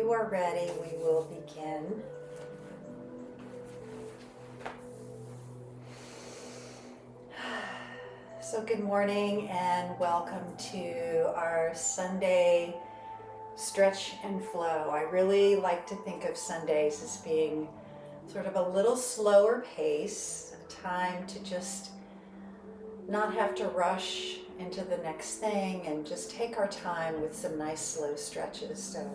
you are ready, we will begin. So good morning and welcome to our Sunday stretch and flow. I really like to think of Sundays as being sort of a little slower pace, a time to just not have to rush into the next thing and just take our time with some nice slow stretches. So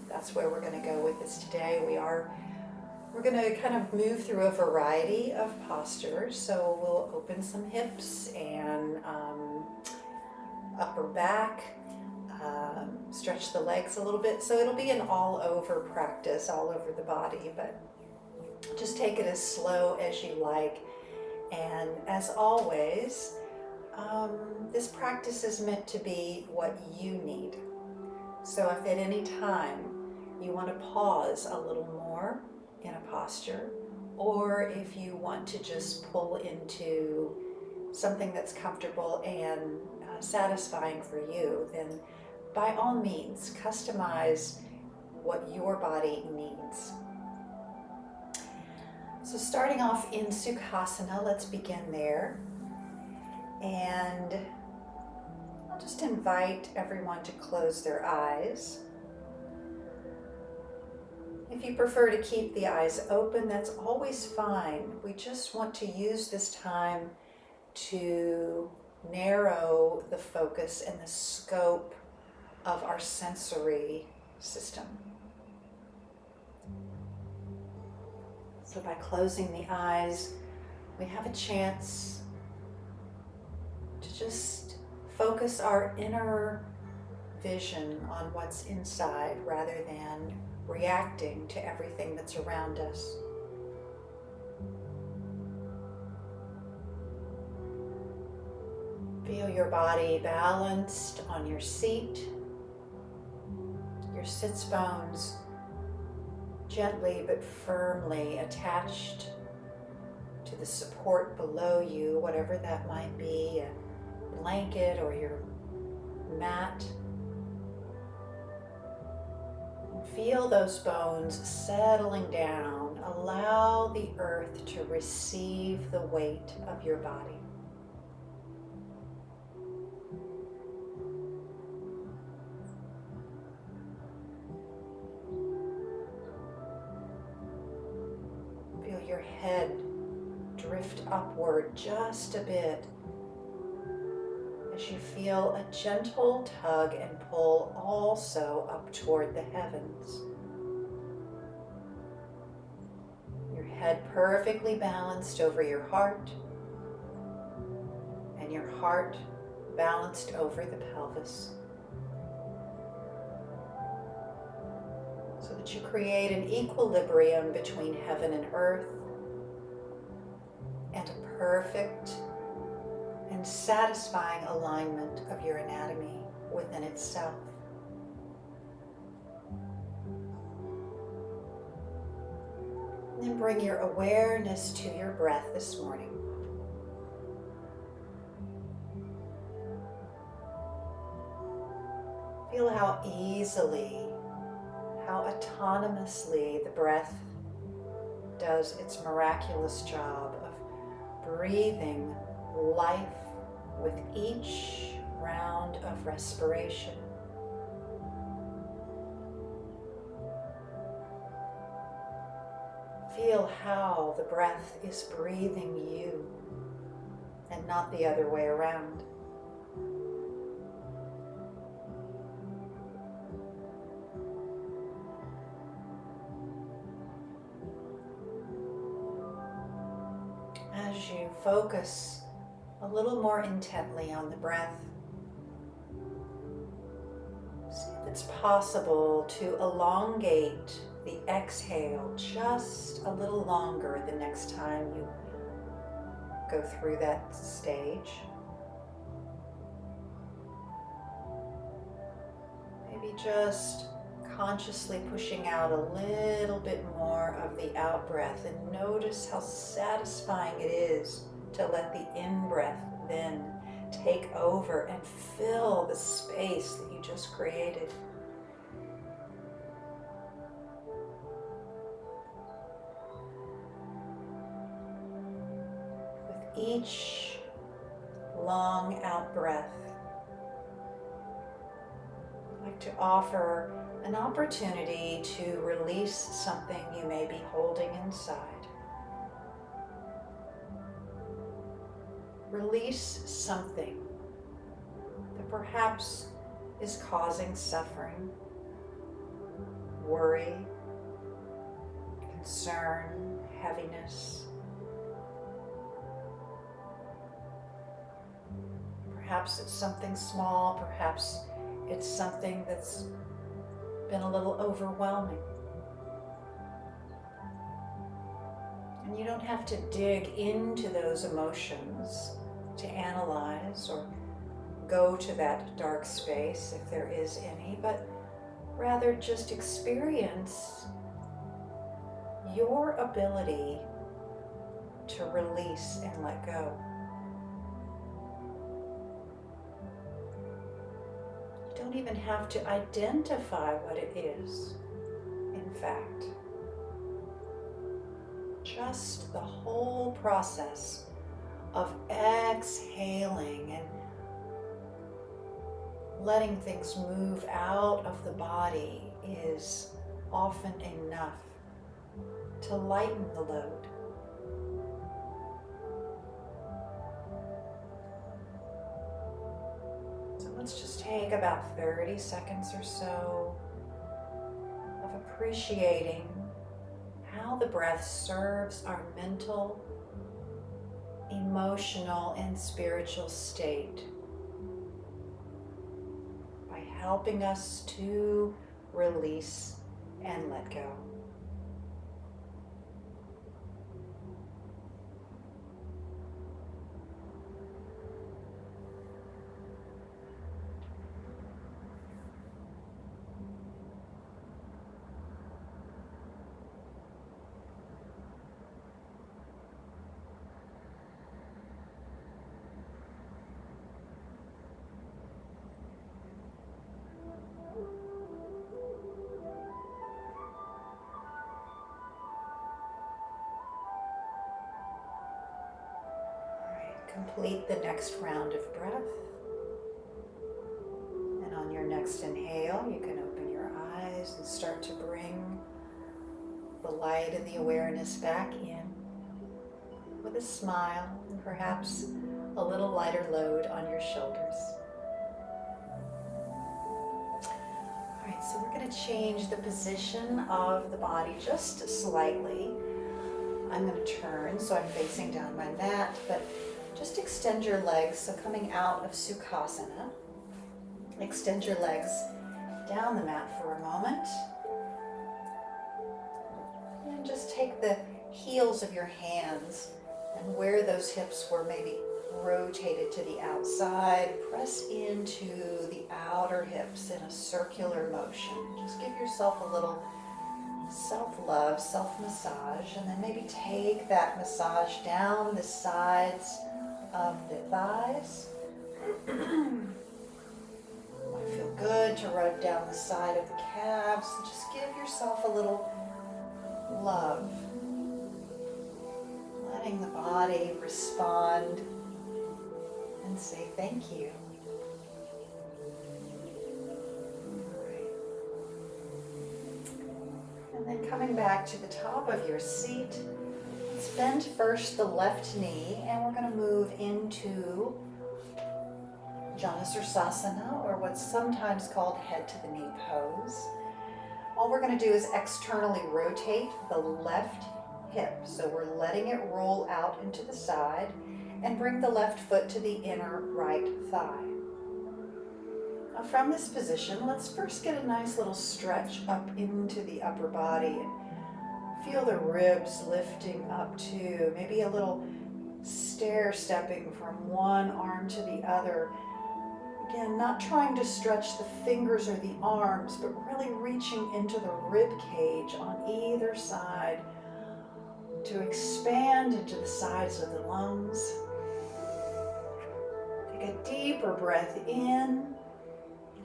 that's where we're going to go with this today. We're going to kind of move through a variety of postures. So we'll open some hips and upper back, stretch the legs a little bit. So it'll be an all over practice, all over the body, but just take it as slow as you like. And as always, this practice is meant to be what you need. So if at any time you want to pause a little more in a posture, or if you want to just pull into something that's comfortable and satisfying for you, then by all means, customize what your body needs. So starting off in Sukhasana, let's begin there. And I'll just invite everyone to close their eyes. If you prefer to keep the eyes open, that's always fine. We just want to use this time to narrow the focus and the scope of our sensory system. So by closing the eyes, we have a chance to just focus our inner vision on what's inside rather than reacting to everything that's around us. Feel your body balanced on your seat, your sits bones gently but firmly attached to the support below you, whatever that might be, a blanket or your mat. Feel those bones settling down. Allow the earth to receive the weight of your body. Feel your head drift upward just a bit as you feel a gentle tug and pull also up toward the heavens. Your head perfectly balanced over your heart, and your heart balanced over the pelvis, so that you create an equilibrium between heaven and earth and a perfect and satisfying alignment of your anatomy within itself. And then bring your awareness to your breath this morning. Feel how easily, how autonomously the breath does its miraculous job of breathing life with each round of respiration. Feel how the breath is breathing you and not the other way around. As you focus a little more intently on the breath, see if it's possible to elongate the exhale just a little longer the next time you go through that stage. Maybe just consciously pushing out a little bit more of the out breath, and notice how satisfying it is to let the in-breath then take over and fill the space that you just created. each long out breath, I'd like to offer an opportunity to release something you may be holding inside. Release something that perhaps is causing suffering, worry, concern, heaviness. Perhaps it's something small, perhaps it's something that's been a little overwhelming. And you don't have to dig into those emotions to analyze or go to that dark space if there is any, but rather just experience your ability to release and let go. You don't even have to identify what it is, in fact. Just the whole process of exhaling and letting things move out of the body is often enough to lighten the load. So let's just take about 30 seconds or so of appreciating how the breath serves our mental, emotional, and spiritual state by helping us to release and let go. Complete the next round of breath. And on your next inhale, you can open your eyes and start to bring the light and the awareness back in with a smile and perhaps a little lighter load on your shoulders. All right, so we're going to change the position of the body just slightly. I'm going to turn so I'm facing down my mat, but just extend your legs, so coming out of Sukhasana, extend your legs down the mat for a moment. And just take the heels of your hands and where those hips were maybe rotated to the outside, press into the outer hips in a circular motion. Just give yourself a little self-love, self-massage, and then maybe take that massage down the sides of the thighs. Might feel good to rub down the side of the calves. Just give yourself a little love, letting the body respond and say thank you. All right. And then coming back to the top of your seat, let's bend first the left knee, and we're going to move into Janasarsasana, or what's sometimes called head to the knee pose. All we're going to do is externally rotate the left hip. So we're letting it roll out into the side and bring the left foot to the inner right thigh. Now from this position, let's first get a nice little stretch up into the upper body and feel the ribs lifting up too. Maybe a little stair stepping from one arm to the other. Again, not trying to stretch the fingers or the arms, but really reaching into the rib cage on either side to expand into the sides of the lungs. Take a deeper breath in,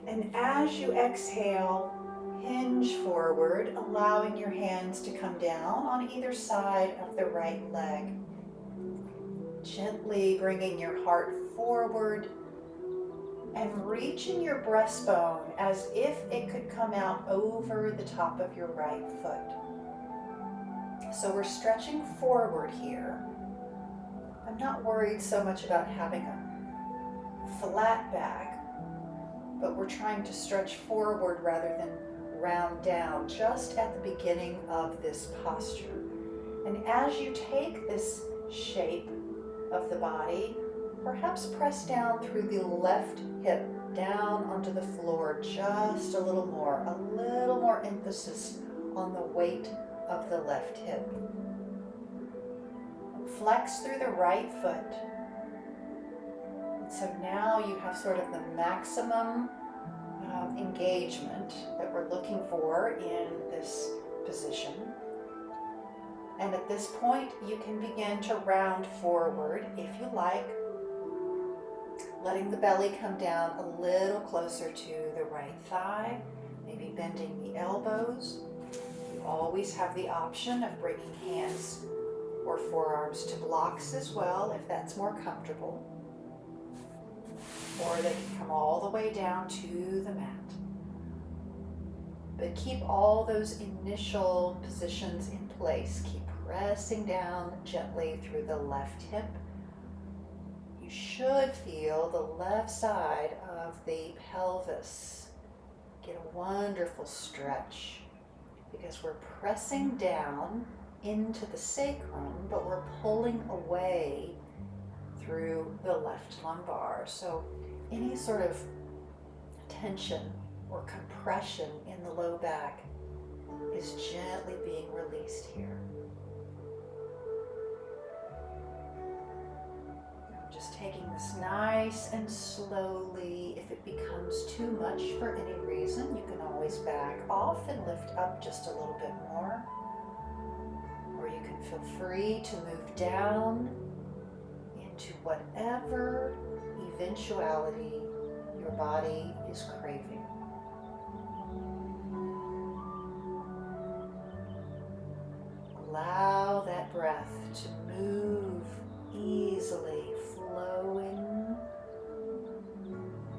and as you exhale, hinge forward, allowing your hands to come down on either side of the right leg. Gently bringing your heart forward and reaching your breastbone as if it could come out over the top of your right foot. So we're stretching forward here. I'm not worried so much about having a flat back, but we're trying to stretch forward rather than round down just at the beginning of this posture. And as you take this shape of the body, perhaps press down through the left hip down onto the floor just a little more emphasis on the weight of the left hip. Flex through the right foot. And so now you have sort of the maximum engagement that we're looking for in this position. And at this point, you can begin to round forward if you like, letting the belly come down a little closer to the right thigh, maybe bending the elbows. You always have the option of bringing hands or forearms to blocks as well, if that's more comfortable. Or they can come all the way down to the mat. But keep all those initial positions in place. Keep pressing down gently through the left hip. You should feel the left side of the pelvis get a wonderful stretch because we're pressing down into the sacrum, but we're pulling away through the left lumbar. So any sort of tension or compression in the low back is gently being released here. Just taking this nice and slowly. If it becomes too much for any reason, you can always back off and lift up just a little bit more. Or you can feel free to move down into whatever eventuality your body is craving. Allow that breath to move easily, flowing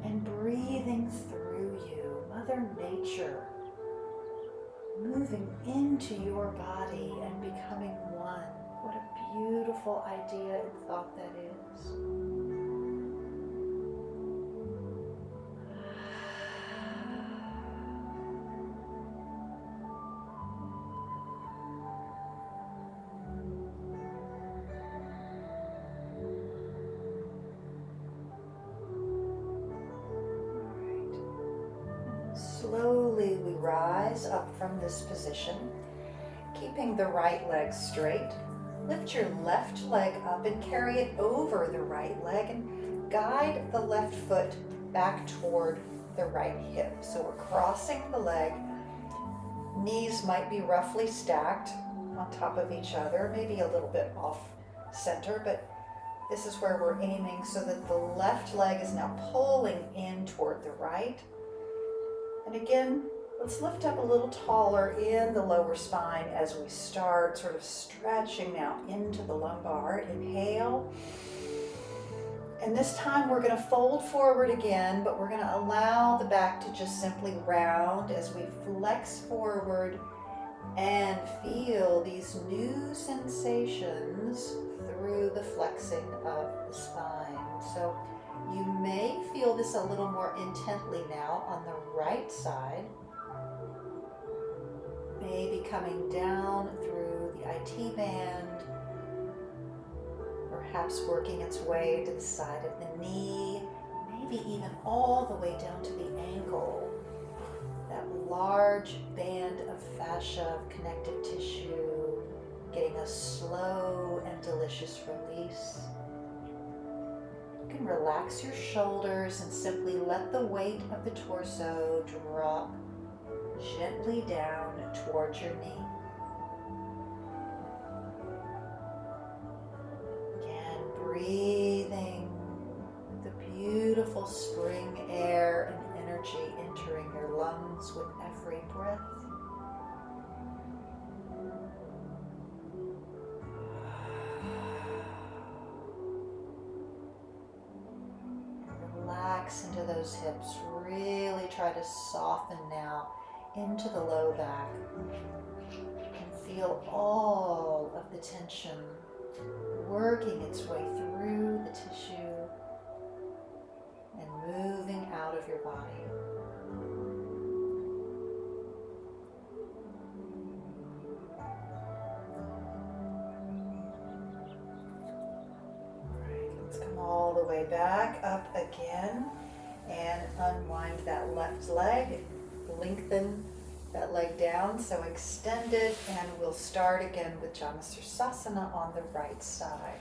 and breathing through you. Mother Nature moving into your body and becoming one. What a beautiful idea and thought that is. Slowly we rise up from this position, keeping the right leg straight. Lift your left leg up and carry it over the right leg and guide the left foot back toward the right hip. So we're crossing the leg. Knees might be roughly stacked on top of each other, maybe a little bit off center, but this is where we're aiming so that the left leg is now pulling in toward the right. And again, let's lift up a little taller in the lower spine as we start sort of stretching now into the lumbar. Inhale. And this time we're going to fold forward again, but we're going to allow the back to just simply round as we flex forward and feel these new sensations through the flexing of the spine. So you may feel this a little more intently now on the right side. Maybe coming down through the IT band, perhaps working its way to the side of the knee, maybe even all the way down to the ankle. That large band of fascia, of connective tissue, getting a slow and delicious release. You can relax your shoulders and simply let the weight of the torso drop gently down towards your knee. Again, breathing the beautiful spring air and energy entering your lungs with every breath. those hips. Really try to soften now into the low back. And feel all of the tension working its way through the tissue and moving out of your body. All the way back up again and unwind that left leg, lengthen that leg down, so extend it, and we'll start again with Janusirsasana on the right side.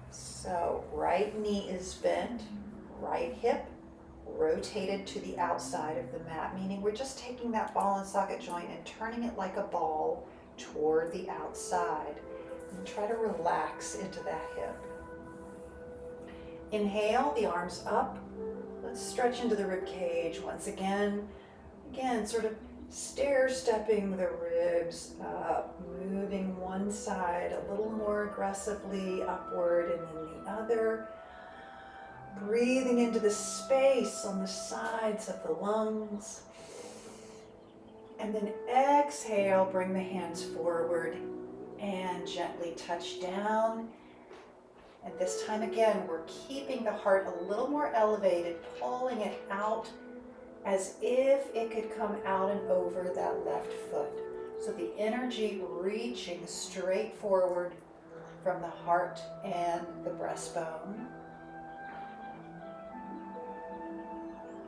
So right knee is bent, right hip rotated to the outside of the mat, meaning we're just taking that ball and socket joint and turning it like a ball toward the outside, and try to relax into that hip. Inhale, the arms up. Let's stretch into the rib cage once again. Again, sort of stair-stepping the ribs up, moving one side a little more aggressively upward and then the other. Breathing into the space on the sides of the lungs. And then exhale, bring the hands forward and gently touch down. And this time again, we're keeping the heart a little more elevated, pulling it out as if it could come out and over that left foot. So the energy reaching straight forward from the heart and the breastbone.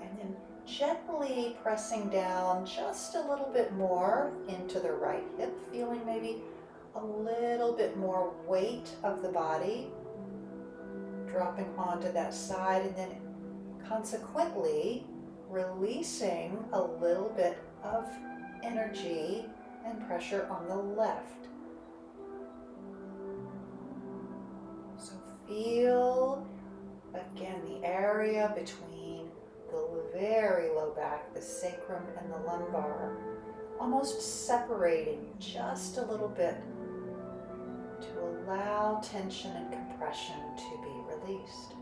And then gently pressing down just a little bit more into the right hip, feeling maybe a little bit more weight of the body dropping onto that side, and then consequently releasing a little bit of energy and pressure on the left. So feel again the area between the very low back, the sacrum and the lumbar, almost separating just a little bit to allow tension and compression to be released.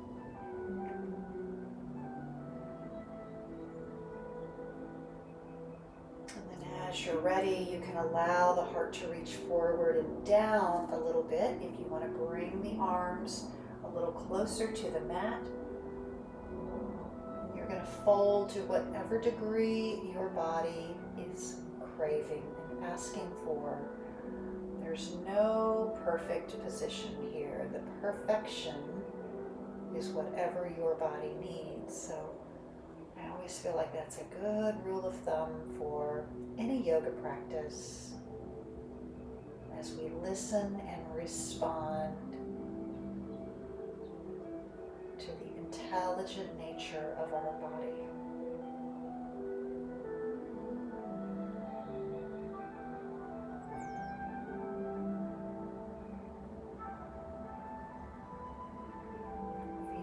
And then as you're ready, you can allow the heart to reach forward and down a little bit if you want to bring the arms a little closer to the mat. You're going to fold to whatever degree your body is craving and asking for. There's no perfect position here. The perfection is whatever your body needs. So I always feel like that's a good rule of thumb for any yoga practice as we listen and respond to the intelligent nature of our body.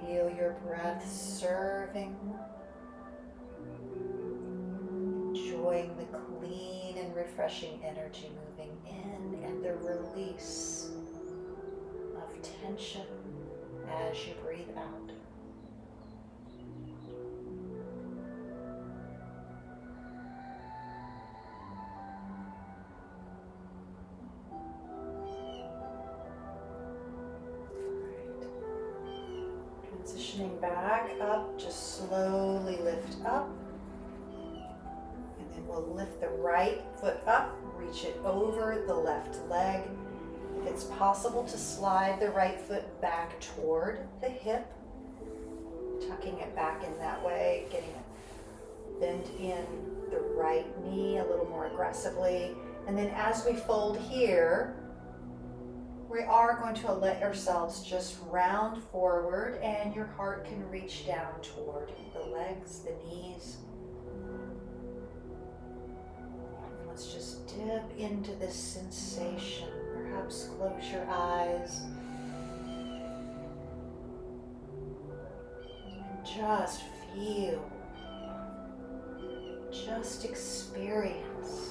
Feel your breath serving, enjoying the clean and refreshing energy moving in and the release of tension as you breathe out. Transitioning back up, just slowly lift up. And then we'll lift the right foot up, reach it over the left leg. If it's possible to slide the right foot back toward the hip, tucking it back in that way, getting it bend in the right knee a little more aggressively. And then as we fold here, we are going to let ourselves just round forward, and your heart can reach down toward the legs, the knees. And let's just dip into this sensation. Perhaps close your eyes. And just feel, just experience.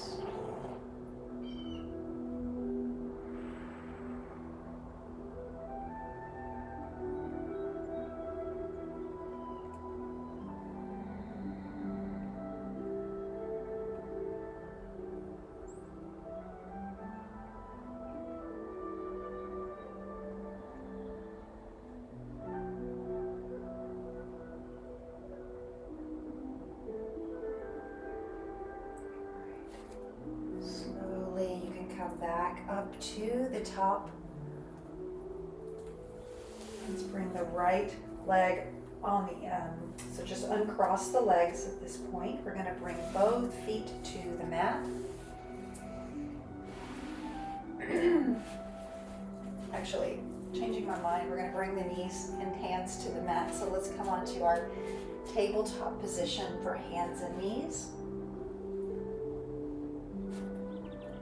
back up to the top. Let's bring the right leg on the, so just uncross the legs at this point. We're gonna bring both feet to the mat. Actually, changing my mind, we're gonna bring the knees and hands to the mat. So let's come onto our tabletop position for hands and knees.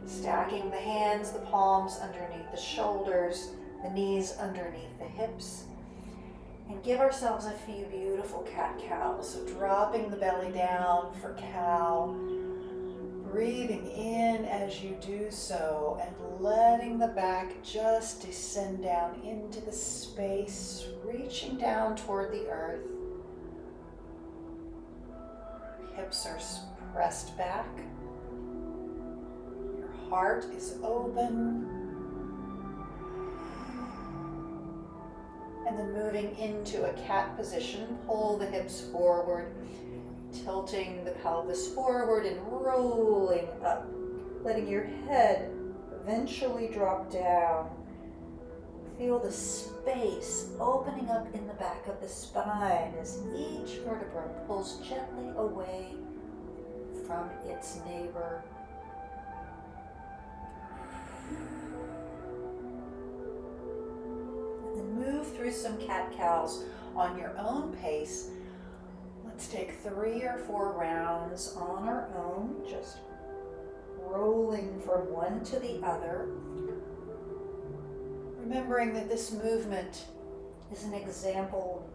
Stacking the hands, the palms underneath the shoulders, the knees underneath the hips. And give ourselves a few beautiful cat-cows. So dropping the belly down for cow. Breathing in as you do so and letting the back just descend down into the space, reaching down toward the earth. Hips are pressed back. Your heart is open. And then moving into a cat position, pull the hips forward, tilting the pelvis forward and rolling up, letting your head eventually drop down. Feel the space opening up in the back of the spine as each vertebra pulls gently away from its neighbor. And then move through some cat-cows on your own pace. Let's take 3 or 4 rounds on our own, just rolling from one to the other. Remembering that this movement is an example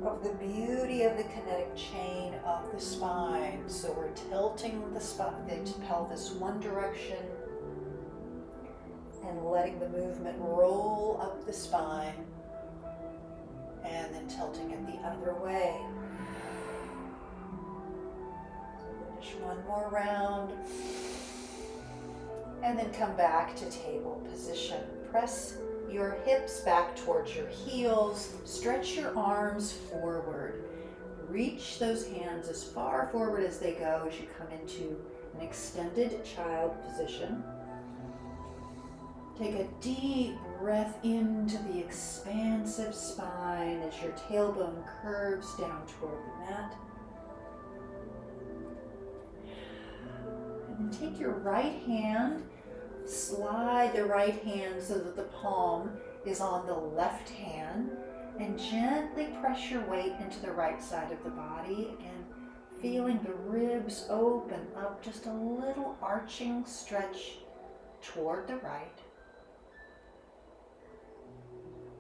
of the beauty of the kinetic chain of the spine. So we're tilting the pelvis one direction and letting the movement roll up the spine and then tilting it the other way. Finish one more round and then come back to table position. Press your hips back towards your heels. Stretch your arms forward. Reach those hands as far forward as they go as you come into an extended child position. Take a deep breath into the expansive spine as your tailbone curves down toward the mat. And then take your right hand, slide the right hand so that the palm is on the left hand, and gently press your weight into the right side of the body. Again, feeling the ribs open up, just a little arching stretch toward the right.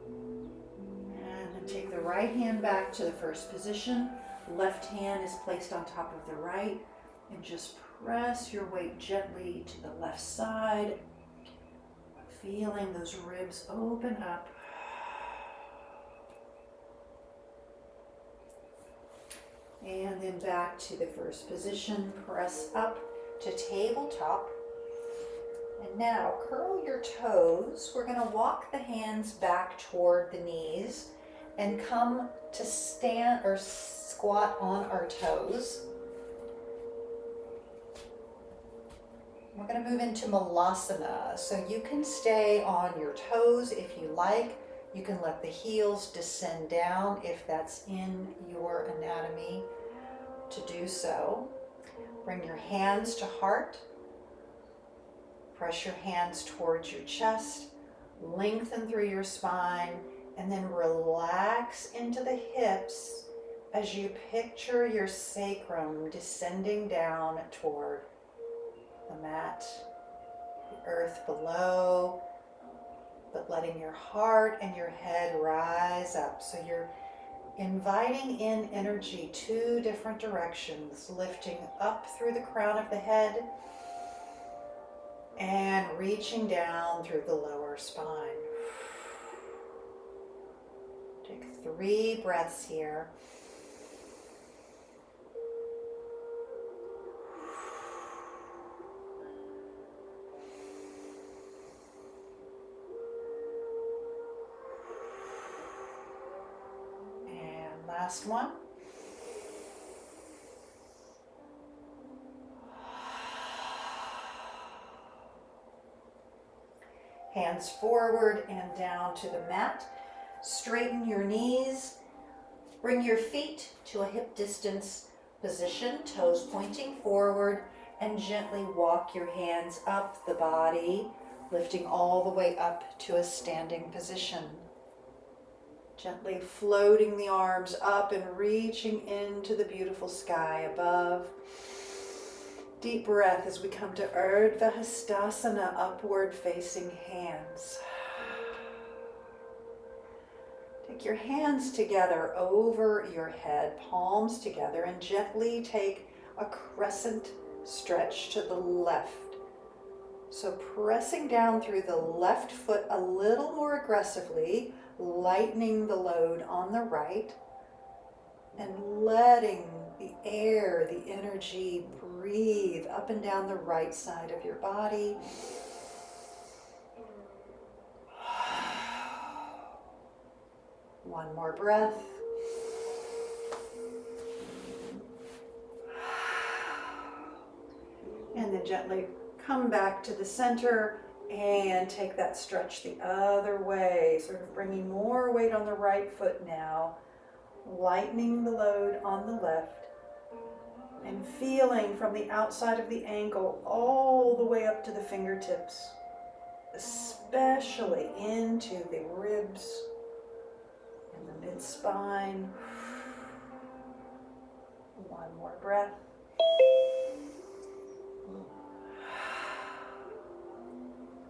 And then take the right hand back to the first position. Left hand is placed on top of the right, and just press your weight gently to the left side, feeling those ribs open up. And then back to the first position, press up to tabletop. And now curl your toes. We're going to walk the hands back toward the knees and come to stand or squat on our toes. We're going to move into Malasana. So you can stay on your toes if you like. You can let the heels descend down if that's in your anatomy to do so. Bring your hands to heart. Press your hands towards your chest. Lengthen through your spine and then relax into the hips as you picture your sacrum descending down toward the mat, the earth below, but letting your heart and your head rise up. So you're inviting in energy 2 different directions, lifting up through the crown of the head and reaching down through the lower spine. Take 3 breaths here. Last one. Hands forward and down to the mat. Straighten your knees. Bring your feet to a hip distance position, toes pointing forward, and gently walk your hands up the body, lifting all the way up to a standing position. Gently floating the arms up and reaching into the beautiful sky above. Deep breath as we come to Urdhva Hastasana, upward facing hands. Take your hands together over your head, palms together, and gently take a crescent stretch to the left. So pressing down through the left foot a little more aggressively, lightening the load on the right, and letting the air, the energy breathe up and down the right side of your body. One more breath. And then gently come back to the center and take that stretch the other way, sort of bringing more weight on the right foot now, lightening the load on the left, and feeling from the outside of the ankle all the way up to the fingertips, especially into the ribs and the mid-spine. One more breath.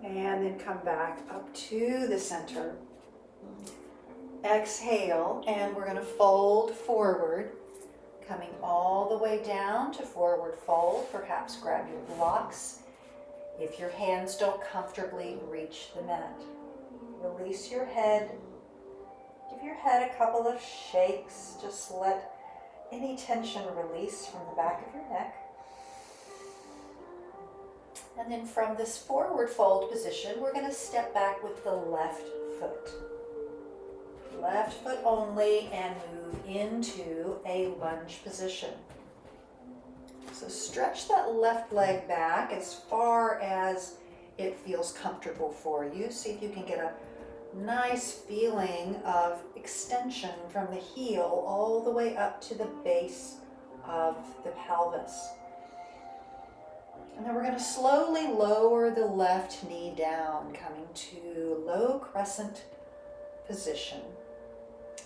And then come back up to the center. Exhale, and we're going to fold forward, coming all the way down to forward fold. Perhaps grab your blocks if your hands don't comfortably reach the mat. Release your head. Give your head a couple of shakes. Just let any tension release from the back of your neck. And then from this forward fold position, we're going to step back with the left foot. Left foot only, and move into a lunge position. So stretch that left leg back as far as it feels comfortable for you. See if you can get a nice feeling of extension from the heel all the way up to the base of the pelvis. And then we're going to slowly lower the left knee down, coming to low crescent position.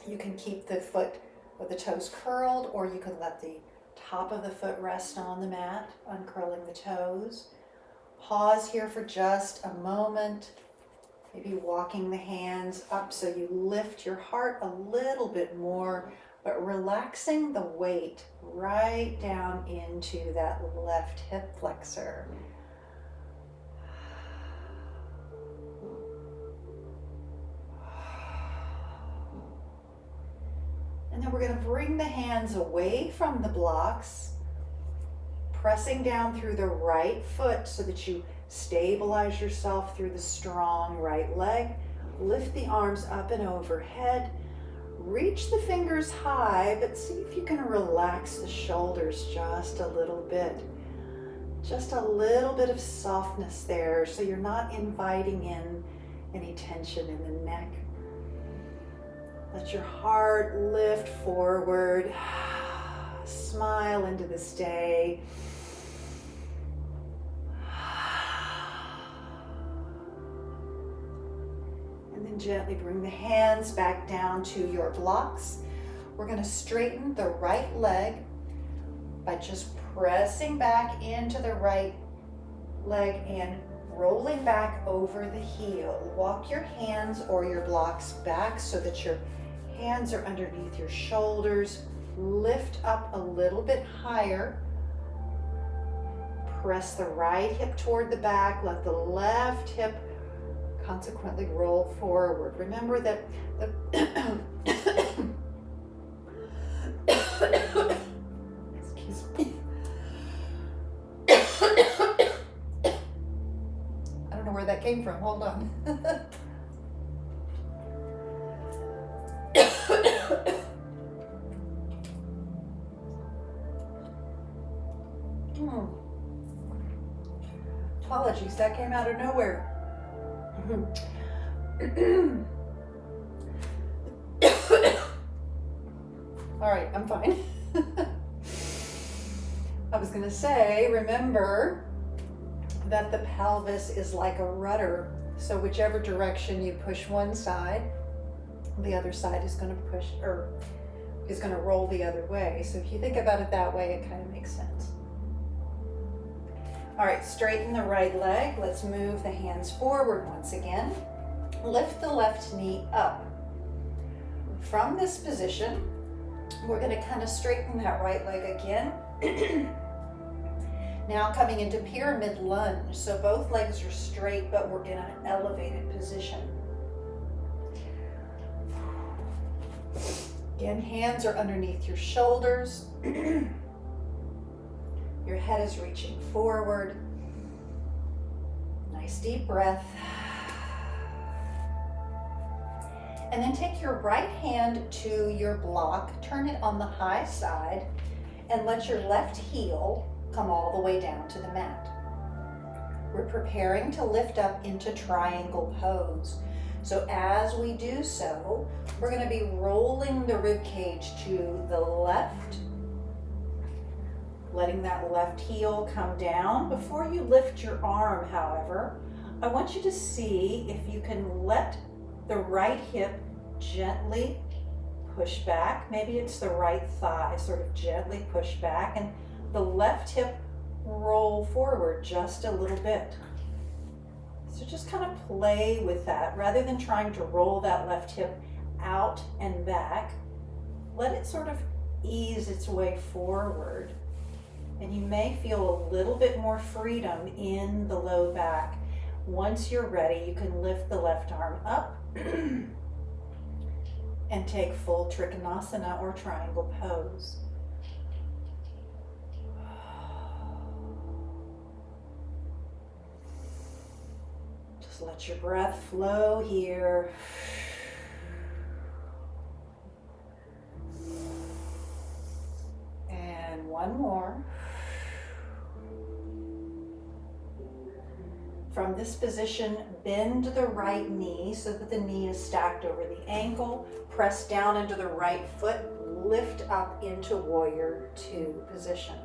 You can keep the foot or the toes curled, or you can let the top of the foot rest on the mat, uncurling the toes. Pause here for just a moment, maybe walking the hands up so you lift your heart a little bit more, but relaxing the weight right down into that left hip flexor. And then we're going to bring the hands away from the blocks, pressing down through the right foot so that you stabilize yourself through the strong right leg. Lift the arms up and overhead. Reach the fingers high, but see if you can relax the shoulders just a little bit. Just a little bit of softness there so you're not inviting in any tension in the neck. Let your heart lift forward. Smile into this day. And then gently bring the hands back down to your blocks. We're going to straighten the right leg by just pressing back into the right leg and rolling back over the heel. Walk your hands or your blocks back so that your hands are underneath your shoulders. Lift up a little bit higher. Press the right hip toward the back. Let the left hip consequently roll forward. Remember that excuse me. I don't know where that came from. Hold on. Apologies, that came out of nowhere. All right, I'm fine. I was gonna say, remember that the pelvis is like a rudder. So whichever direction you push one side, the other side is gonna push, or is gonna roll the other way. So if you think about it that way, it kind of makes sense. All right, straighten the right leg. Let's move the hands forward once again. Lift the left knee up. From this position, we're gonna kind of straighten that right leg again. Now coming into pyramid lunge. So both legs are straight, but we're in an elevated position. Again, hands are underneath your shoulders. Your head is reaching forward. Nice deep breath. And then take your right hand to your block, turn it on the high side, and let your left heel come all the way down to the mat. We're preparing to lift up into triangle pose. So as we do so, we're going to be rolling the rib cage to the left, letting that left heel come down. Before you lift your arm, however, I want you to see if you can let the right hip gently push back. Maybe it's the right thigh, sort of gently push back, and the left hip roll forward just a little bit. So just kind of play with that. Rather than trying to roll that left hip out and back, let it sort of ease its way forward. And you may feel a little bit more freedom in the low back. Once you're ready, you can lift the left arm up and take full Trikonasana or triangle pose. Just let your breath flow here. And one more. From this position, bend the right knee so that the knee is stacked over the ankle. Press down into the right foot. Lift up into warrior two position.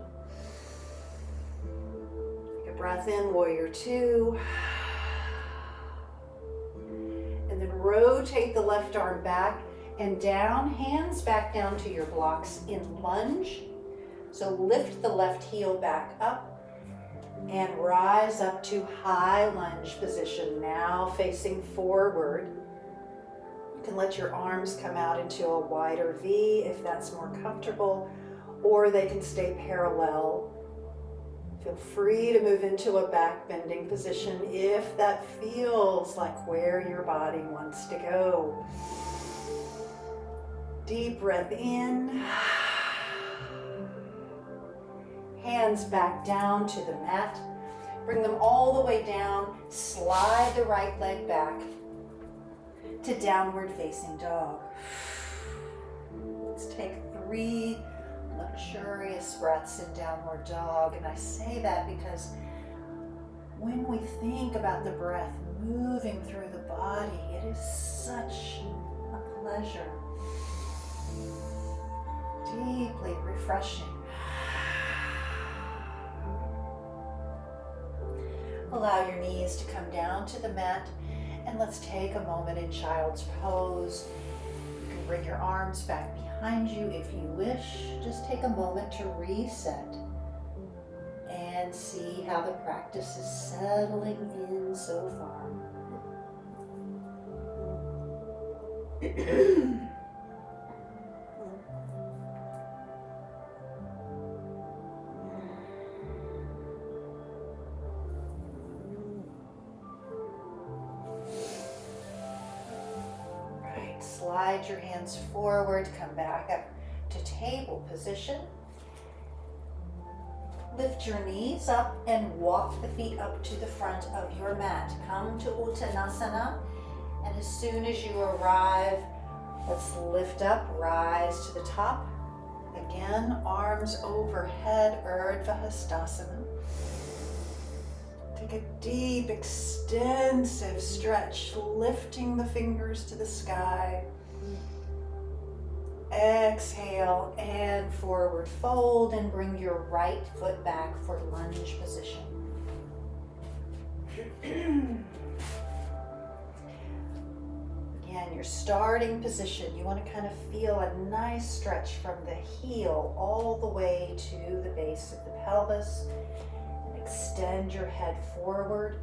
Take a breath in, warrior two. And then rotate the left arm back and down, hands back down to your blocks in lunge. So lift the left heel back up and rise up to high lunge position, now facing forward. You can let your arms come out into a wider V if that's more comfortable, or they can stay parallel. Feel free to move into a back bending position if that feels like where your body wants to go. Deep breath in. Hands back down to the mat. Bring them all the way down. Slide the right leg back to downward facing dog. Let's take 3 luxurious breaths in downward dog. And I say that because when we think about the breath moving through the body, it is such a pleasure. Deeply refreshing. Allow your knees to come down to the mat, and let's take a moment in child's pose. You can bring your arms back behind you if you wish. Just take a moment to reset and see how the practice is settling in so far. Slide your hands forward, come back up to table position. Lift your knees up and walk the feet up to the front of your mat. Come to Uttanasana, and as soon as you arrive, let's lift up, rise to the top. Again, arms overhead, Urdhva Hastasana. Take Take a deep, extensive stretch, lifting the fingers to the sky. Exhale and forward fold and bring your right foot back for lunge position. Again, your starting position, you want to kind of feel a nice stretch from the heel all the way to the base of the pelvis. And extend your head forward.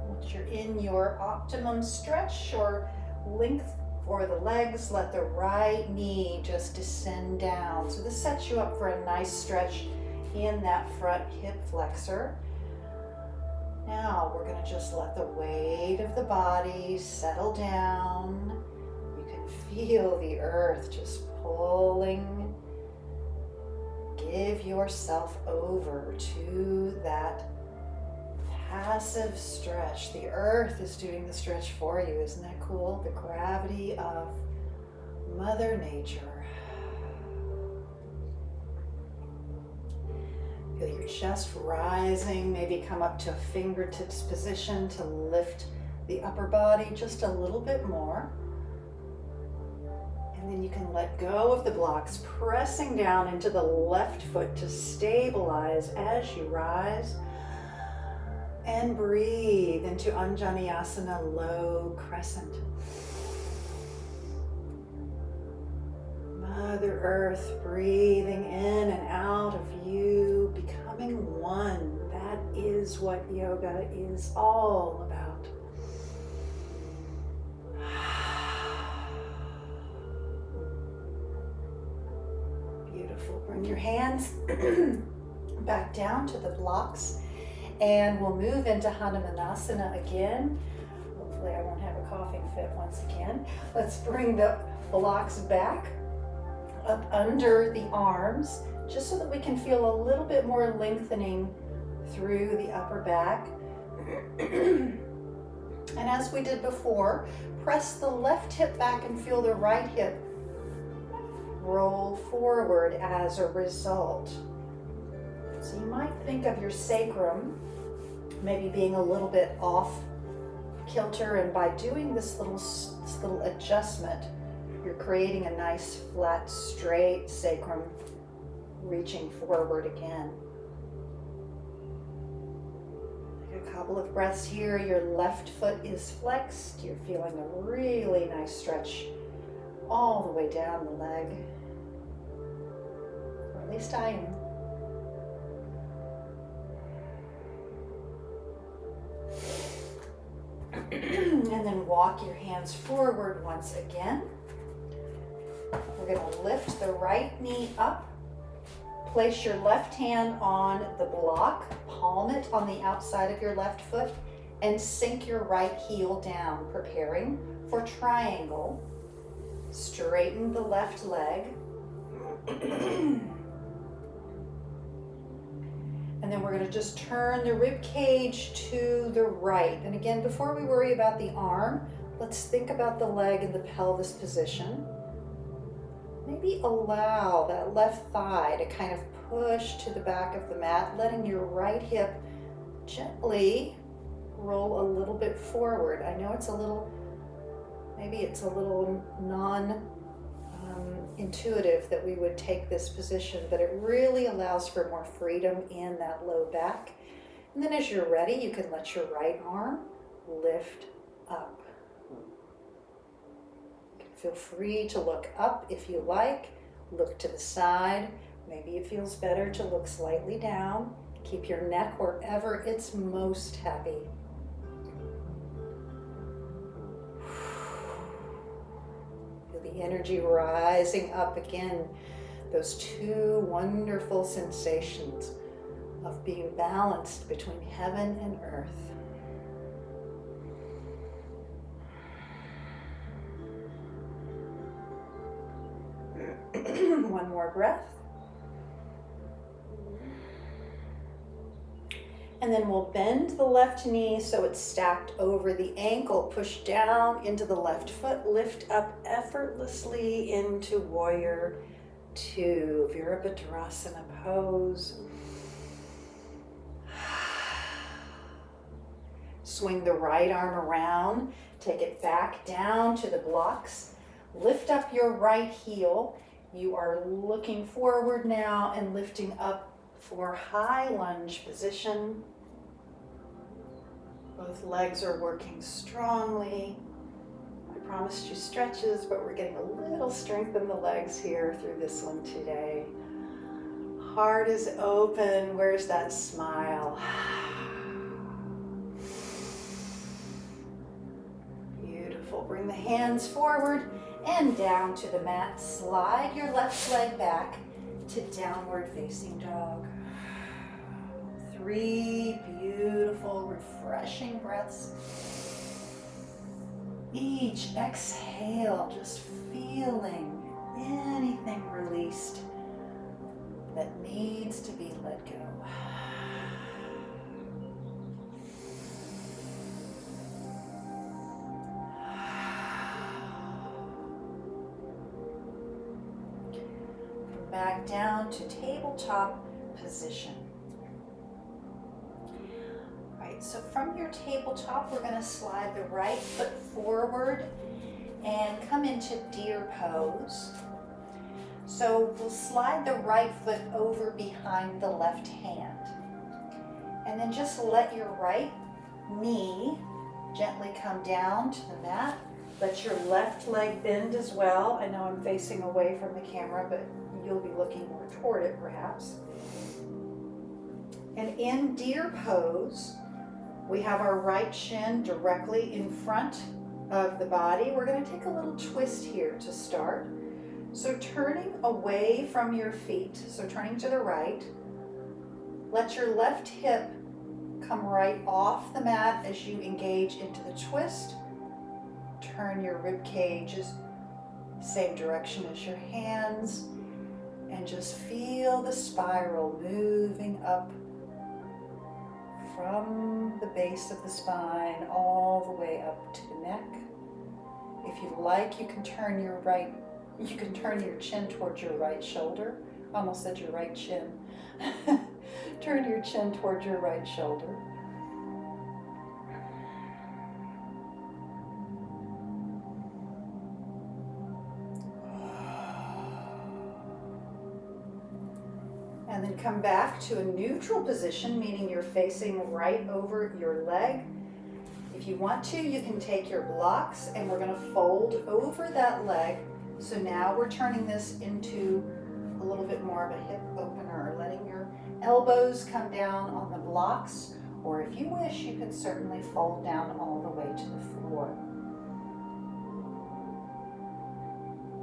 Once you're in your optimum stretch or length for the legs, let the right knee just descend down. So this sets you up for a nice stretch in that front hip flexor. Now we're going to just let the weight of the body settle down. You can feel the earth just pulling. Give yourself over to that passive stretch. The earth is doing the stretch for you. Isn't that cool? The gravity of Mother Nature. Feel your chest rising. Maybe come up to a fingertips position to lift the upper body just a little bit more. And then you can let go of the blocks, pressing down into the left foot to stabilize as you rise. And breathe into Anjaneyasana, low crescent. Mother Earth breathing in and out of you, becoming one. That is what yoga is all about. Beautiful. Bring your hands back down to the blocks. And we'll move into Hanumanasana again. Hopefully I won't have a coughing fit once again. Let's bring the blocks back up under the arms, just so that we can feel a little bit more lengthening through the upper back. And as we did before, press the left hip back and feel the right hip roll forward as a result. So you might think of your sacrum maybe being a little bit off kilter, and by doing this little adjustment, you're creating a nice flat straight sacrum reaching forward again. Take a couple of breaths here. Your left foot is flexed. You're feeling a really nice stretch all the way down the leg, or at least I am. And then walk your hands forward once again. We're going to lift the right knee up. Place your left hand on the block, palm it on the outside of your left foot, and sink your right heel down, preparing for triangle. Straighten the left leg. And then we're going to just turn the rib cage to the right. And again, before we worry about the arm, let's think about the leg in the pelvis position. Maybe allow that left thigh to kind of push to the back of the mat, letting your right hip gently roll a little bit forward. I know it's a little, maybe it's a little intuitive that we would take this position, but it really allows for more freedom in that low back. And then as you're ready, you can let your right arm lift up. You can feel free to look up if you like, look to the side. Maybe it feels better to look slightly down. Keep your neck wherever it's most happy. The energy rising up again, those two wonderful sensations of being balanced between heaven and earth. One more breath. And then we'll bend the left knee so it's stacked over the ankle. Push down into the left foot. Lift up effortlessly into warrior 2, Virabhadrasana pose. Swing the right arm around, take it back down to the blocks. Lift up your right heel. You are looking forward now and lifting up for high lunge position. Both legs are working strongly. I promised you stretches, but we're getting a little strength in the legs here through this one today. Heart is open. Where's that smile? Beautiful. Bring the hands forward and down to the mat. Slide your left leg back to downward facing dog. 3 beautiful, refreshing breaths. Each exhale, just feeling anything released that needs to be let go. Come back down to tabletop position. So from your tabletop, we're going to slide the right foot forward and come into deer pose. So we'll slide the right foot over behind the left hand. And then just let your right knee gently come down to the mat. Let your left leg bend as well. I know I'm facing away from the camera, but you'll be looking more toward it perhaps. And in deer pose, we have our right shin directly in front of the body. We're going to take a little twist here to start. So turning away from your feet, so turning to the right, let your left hip come right off the mat as you engage into the twist. Turn your rib cages same direction as your hands, and just feel the spiral moving up from the base of the spine all the way up to the neck. If you like, you can turn your chin towards your right shoulder. Almost said your right chin. Turn your chin towards your right shoulder. And then come back to a neutral position, meaning you're facing right over your leg. If you want to, you can take your blocks and we're going to fold over that leg. So now we're turning this into a little bit more of a hip opener, letting your elbows come down on the blocks, or if you wish, you can certainly fold down all the way to the floor.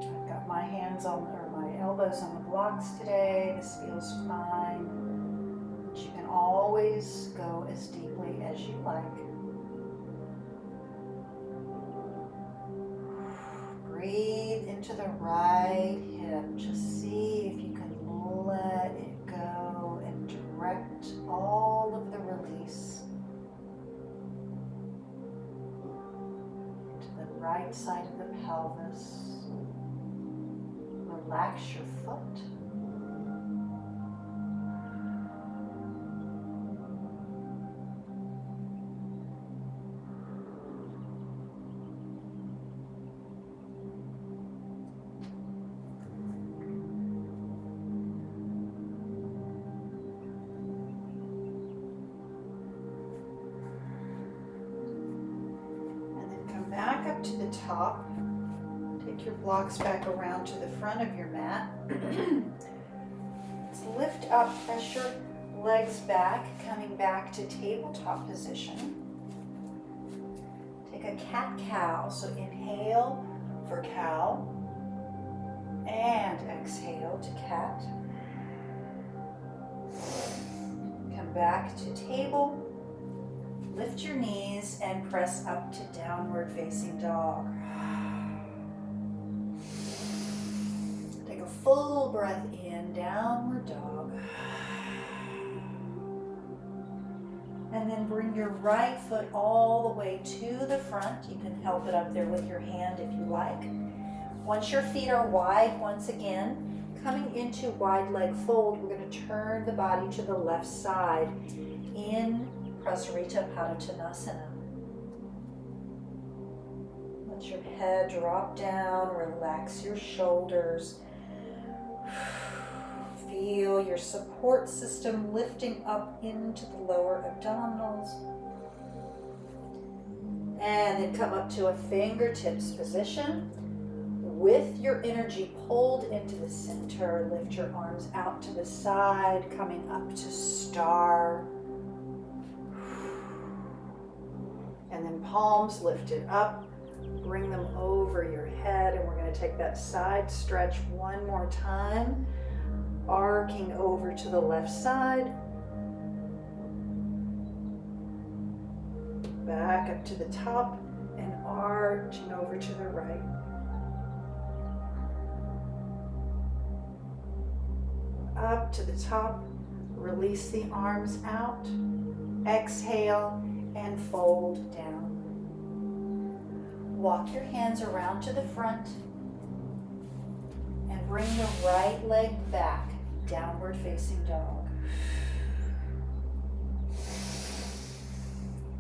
I've got my elbows on the blocks today. This feels fine. But you can always go as deeply as you like. Breathe into the right hip. Just see if you can let it go and direct all of the release to the right side of the pelvis. Relax your foot. And then come back up to the top. Take your blocks back around to the front of your mat. Let's lift up, press your legs back, coming back to tabletop position. Take a cat-cow, so inhale for cow, and exhale to cat. Come back to table, lift your knees, and press up to downward facing dog. Full breath in, downward dog. And then bring your right foot all the way to the front. You can help it up there with your hand if you like. Once your feet are wide, once again, Coming into wide leg fold, we're going to turn the body to the left side in Prasarita Padottanasana. Let your head drop down, relax your shoulders. Feel your support system lifting up into the lower abdominals. And then come up to a fingertips position. With your energy pulled into the center, lift your arms out to the side, coming up to star. And then palms lifted up. Bring them over your head, and we're going to take that side stretch one more time. Arcing over to the left side. Back up to the top and arching over to the right. Up to the top, release the arms out, exhale and fold down. Walk your hands around to the front and bring the right leg back, downward facing dog.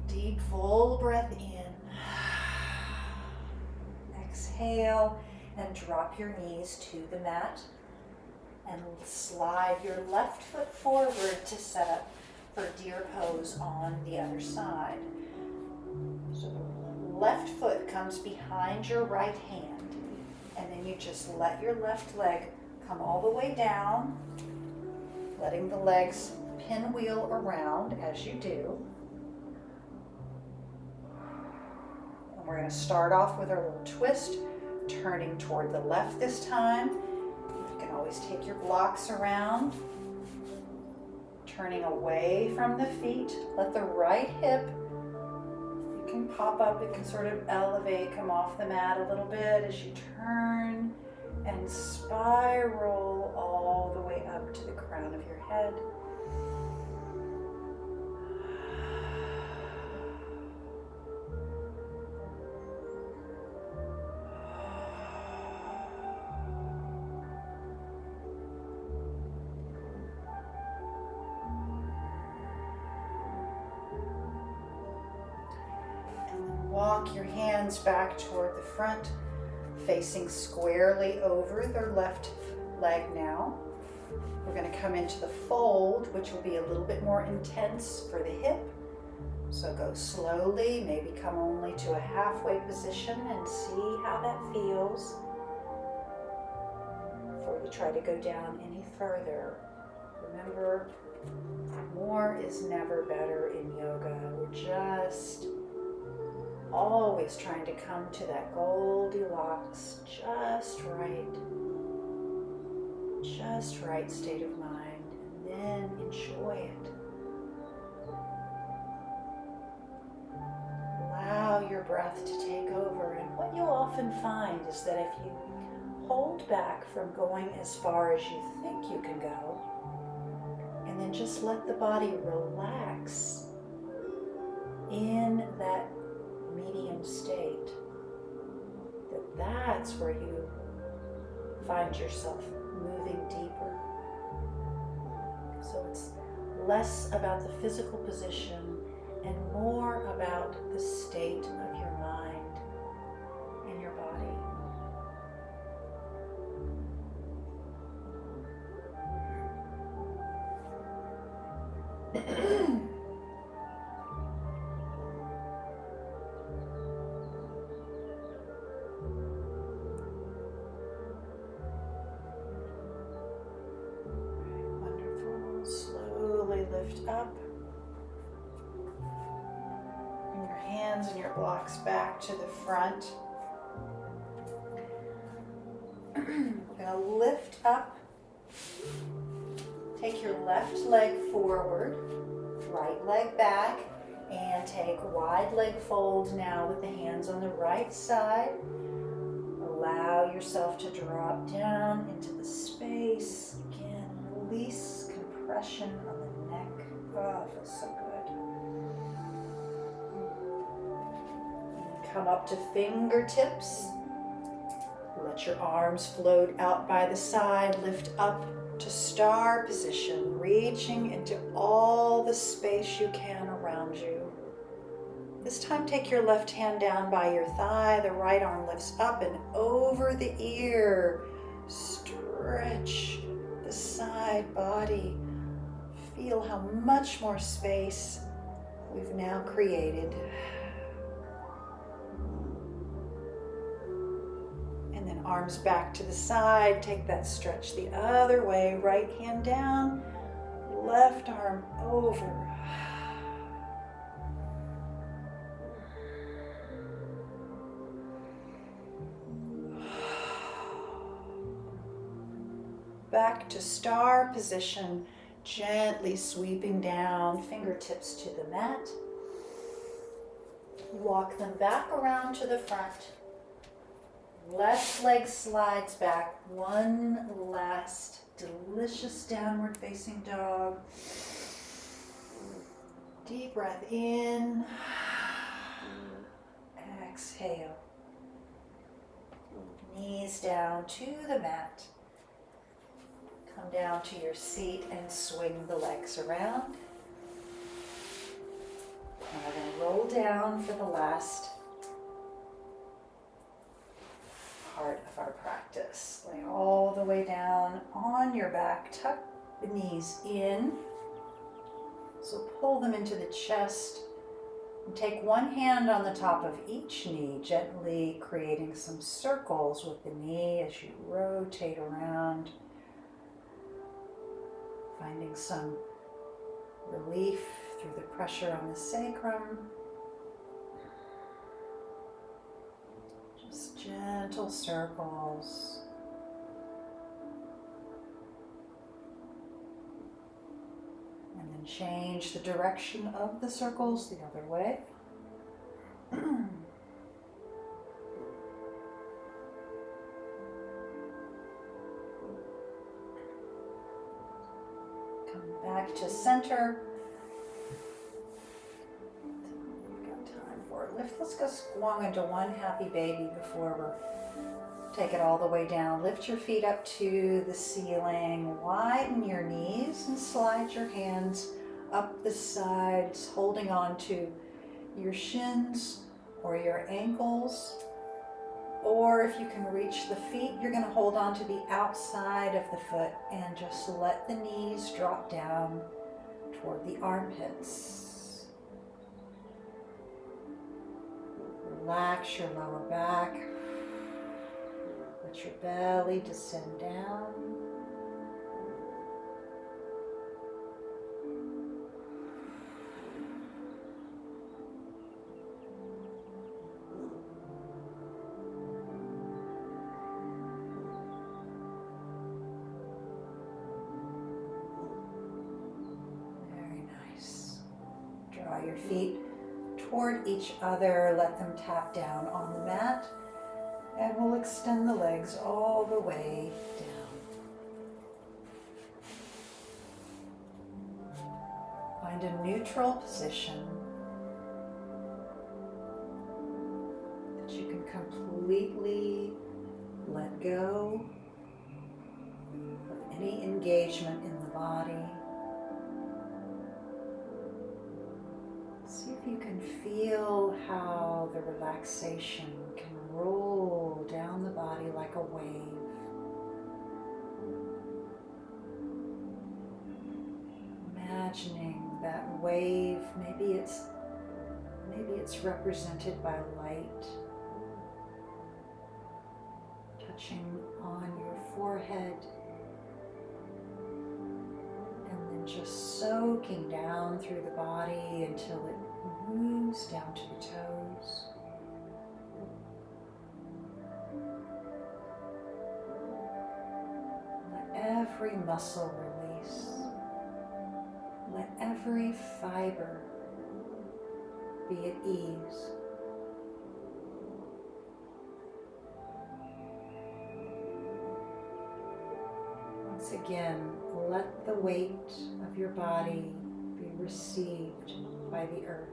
Deep, full breath in. Exhale and drop your knees to the mat. And slide your left foot forward to set up for deer pose on the other side. So the left foot comes behind your right hand, and then you just let your left leg come all the way down, letting the legs pinwheel around as you do. And we're going to start off with our little twist, turning toward the left this time. You can always take your blocks around, turning away from the feet. Let the right hip, you can pop up, it can sort of elevate, come off the mat a little bit as you turn and spiral all the way up to the crown of your head. Walk your hands back toward the front, facing squarely over their left leg now. We're going to come into the fold, which will be a little bit more intense for the hip. So go slowly, maybe come only to a halfway position and see how that feels before we try to go down any further. Remember, more is never better in yoga. We're just always trying to come to that Goldilocks, just right state of mind, and then enjoy it. Allow your breath to take over, and what you'll often find is that if you hold back from going as far as you think you can go, and then just let the body relax in that medium state, that's where you find yourself moving deeper. So it's less about the physical position and more about the state of your mind and your body. Lift up. Bring your hands and your blocks back to the front. We're going to lift up. Take your left leg forward, right leg back, and take wide leg fold now with the hands on the right side. Allow yourself to drop down into the space. Again, release compression on the neck. Oh, it feels so good. And come up to fingertips. Let Let your arms float out by the side, lift up to star position, reaching into all the space you can around you. This time take your left hand down by your thigh, the right arm lifts up and over the ear. Stretch the side body. Feel how much more space we've now created. And then arms back to the side, take that stretch the other way, right hand down, left arm over. Back to star position, gently sweeping down, fingertips to the mat. Walk them back around to the front. Left leg slides back. One last delicious downward facing dog. Deep breath in. Exhale. Knees down to the mat. Come down to your seat and swing the legs around. And we're going to roll down for the last part of our practice. Lay all the way down on your back. Tuck the knees in. So pull them into the chest. And take one hand on the top of each knee, gently creating some circles with the knee as you rotate around. Finding some relief through the pressure on the sacrum. Just gentle circles. And then change the direction of the circles the other way. Back to center. We've got time for it. Let's go squang into one happy baby before we take it all the way down. Lift your feet up to the ceiling. Widen your knees and slide your hands up the sides, holding on to your shins or your ankles. Or if you can reach the feet, you're going to hold on to the outside of the foot and just let the knees drop down toward the armpits. Relax your lower back. Let your belly descend down. Draw your feet toward each other, let them tap down on the mat, and we'll extend the legs all the way down. Find a neutral position that you can completely let go of any engagement in the body. See if you can feel how the relaxation can roll down the body like a wave. Imagining that wave, maybe it's represented by light touching on your forehead. Just soaking down through the body until it moves down to the toes. Let every muscle release. Let every fiber be at ease. Once again, let the weight of your body be received by the earth.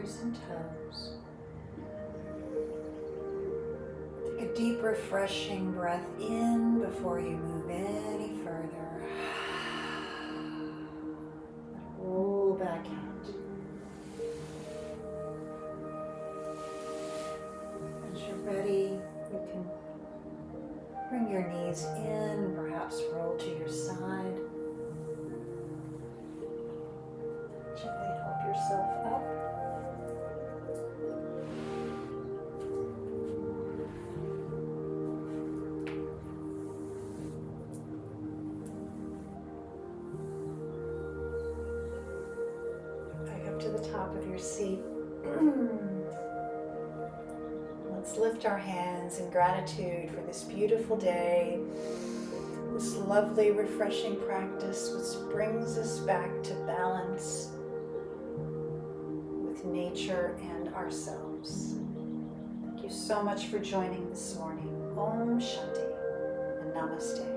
fingers and toes. Take a deep, refreshing breath in before you move any further. Roll back out. As you're ready, you can bring your knees in, perhaps roll to your side. Gently help yourself up. Back up to the top of your seat. Let's lift our hands in gratitude for this beautiful day, this lovely, refreshing practice which brings us back to balance with nature and ourselves. Thank you so much for joining this morning. Om Shanti and Namaste.